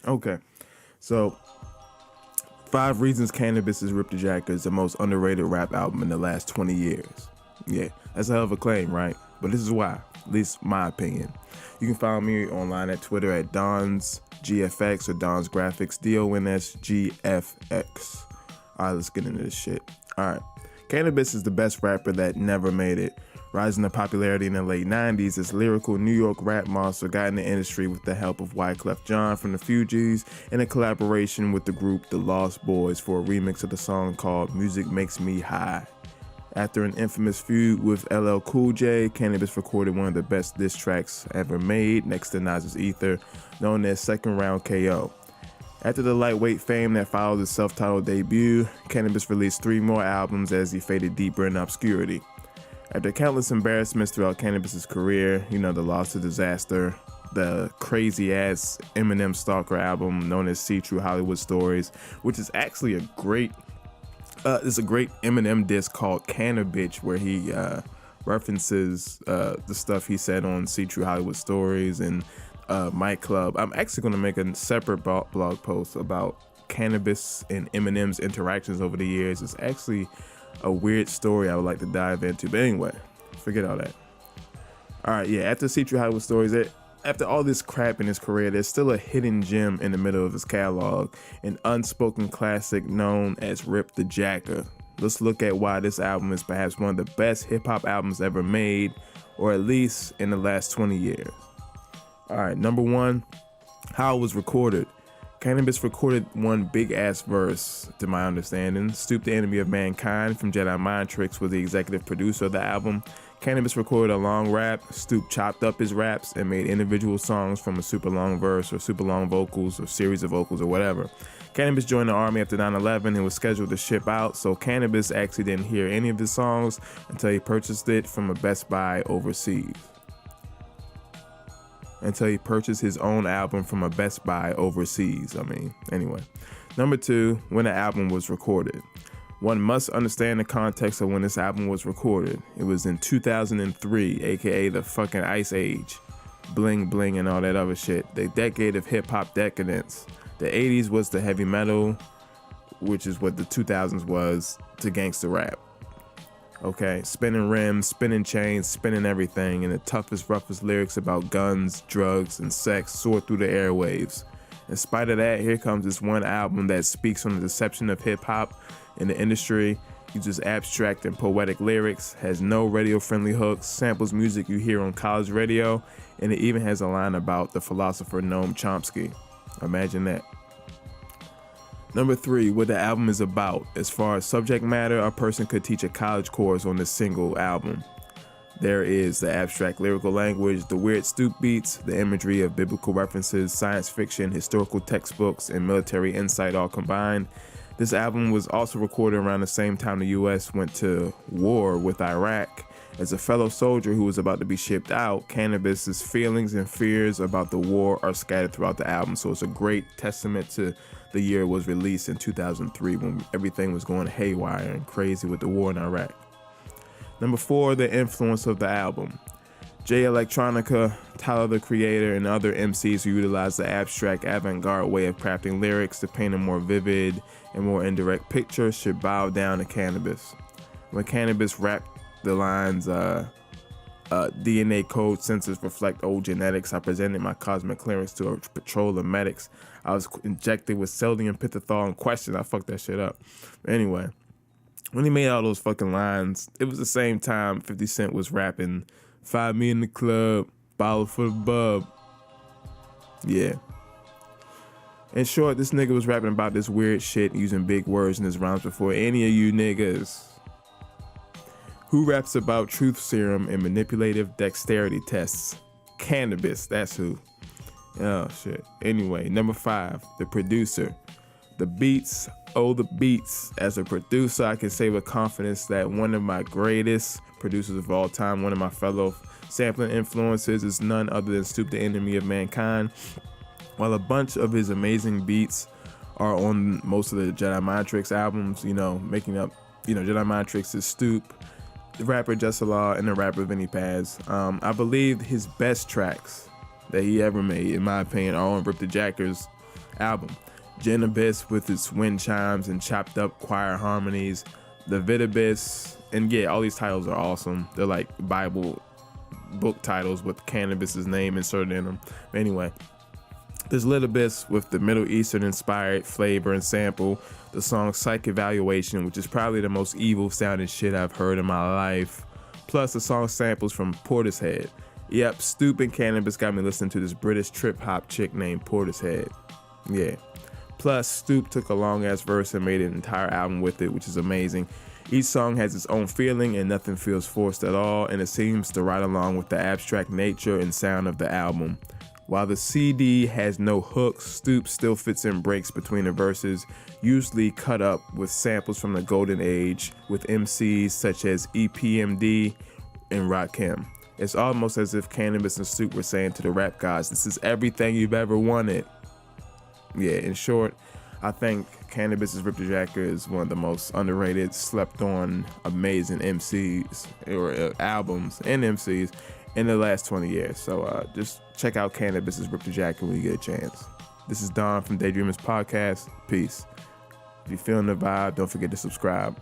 Okay, so 5 Reasons Canibus is Rip the Jacker is the most underrated rap album in the last 20 years. Yeah, that's a hell of a claim, right? But this is why, at least my opinion. You can follow me online at Twitter at DonsGFX or Dons Graphics, DONSGFX. Alright, let's get into this shit. Alright, Canibus is the best rapper that never made it. Rising to popularity in the late 90s, this lyrical New York rap monster got in the industry with the help of Wyclef Jean from the Fugees and a collaboration with the group The Lost Boyz for a remix of the song called Music Makes Me High. After an infamous feud with LL Cool J, Canibus recorded one of the best diss tracks ever made next to Nas's Ether, known as Second Round K.O. After the lightweight fame that followed his self-titled debut, Canibus released 3 more albums as he faded deeper in obscurity. After countless embarrassments throughout Canibus's career, the loss to Dizaster, the crazy-ass Eminem Stalker album known as See True Hollywood Stories, which is actually a great Eminem disc called Canibus, where he references the stuff he said on See True Hollywood Stories and Mic Club. I'm actually going to make a separate blog post about Canibus and Eminem's interactions over the years. It's actually a weird story I would like to dive into, but anyway, forget all that. Alright, yeah, after See True Hollywood Stories, after all this crap in his career, there's still a hidden gem in the middle of his catalog, an unspoken classic known as Rip the Jacker. Let's look at why this album is perhaps one of the best hip-hop albums ever made, or at least in the last 20 years. Alright, number 1, how it was recorded. Canibus recorded one big-ass verse, to my understanding. Stoop, the Enemy of Mankind from Jedi Mind Tricks, was the executive producer of the album. Canibus recorded a long rap. Stoop chopped up his raps and made individual songs from a super long verse or super long vocals or series of vocals or whatever. Canibus joined the army after 9/11 and was scheduled to ship out, so Canibus actually didn't hear any of his songs until he purchased it from a Best Buy overseas. Until he purchased his own album from a Best Buy overseas. Anyway. Number 2, when the album was recorded. One must understand the context of when this album was recorded. It was in 2003, aka the fucking Ice Age. Bling bling and all that other shit. The decade of hip-hop decadence. The 80s was the heavy metal, which is what the 2000s was to gangster rap. Okay, spinning rims, spinning chains, spinning everything, and the toughest, roughest lyrics about guns, drugs, and sex soar through the airwaves. In spite of that, here comes this one album that speaks on the deception of hip-hop in the industry, uses abstract and poetic lyrics, has no radio-friendly hooks, samples music you hear on college radio, and it even has a line about the philosopher Noam Chomsky. Imagine that. Number 3, what the album is about. As far as subject matter, a person could teach a college course on this single album. There is the abstract lyrical language, the weird stoop beats, the imagery of biblical references, science fiction, historical textbooks, and military insight all combined. This album was also recorded around the same time the US went to war with Iraq. As a fellow soldier who was about to be shipped out, Canibus's feelings and fears about the war are scattered throughout the album, so it's a great testament to the year it was released in 2003 when everything was going haywire and crazy with the war in Iraq. Number 4, the influence of the album. Jay Electronica, Tyler the Creator, and other MCs who utilize the abstract avant-garde way of crafting lyrics to paint a more vivid and more indirect picture should bow down to Canibus. When Canibus rapped the lines, DNA code sensors reflect old genetics. I presented my cosmic clearance to a patrol of medics. I was injected with sodium pithethol and questioned. I fucked that shit up. Anyway, when he made all those fucking lines, it was the same time 50 Cent was rapping, "Find me in the club, bottle for the bub." Yeah. In short, this nigga was rapping about this weird shit using big words in his rhymes before any of you niggas. Who raps about truth serum and manipulative dexterity tests? Canibus, that's who. Oh shit. Anyway, number 5, the producer. The beats, oh the beats. As a producer, I can say with confidence that one of my greatest producers of all time, one of my fellow sampling influences, is none other than Stoop, the Enemy of Mankind. While a bunch of his amazing beats are on most of the Jedi Mind Tricks albums, making up, Jedi Mind Tricks is Stoop, the rapper Just Allah, and the rapper Vinny Paz. I believe his best tracks that he ever made, in my opinion, are on Rip the Jacker's album. Canibus with its wind chimes and chopped up choir harmonies. The Vidibus, and yeah, all these titles are awesome. They're like Bible book titles with Canibus's name inserted in them. Anyway, there's Litibus with the Middle Eastern inspired flavor and sample. The song Psych Evaluation, which is probably the most evil sounding shit I've heard in my life. Plus the song samples from Portishead. Yep, Stoop and Canibus got me listening to this British trip hop chick named Portishead. Yeah. Plus, Stoop took a long ass verse and made an entire album with it, which is amazing. Each song has its own feeling and nothing feels forced at all, and it seems to ride along with the abstract nature and sound of the album. While the CD has no hooks, Stoop still fits in breaks between the verses, usually cut up with samples from the golden age with MCs such as EPMD and Rakim. It's almost as if Canibus and Stoop were saying to the rap gods, this is everything you've ever wanted. Yeah, in short, I think Canibus' Rip the Jacker is one of the most underrated, slept on, amazing MCs or albums and MCs in the last 20 years. So just check out Canibus' Rip the Jacker when you get a chance. This is Don from Daydreamers Podcast. Peace. If you're feeling the vibe, don't forget to subscribe.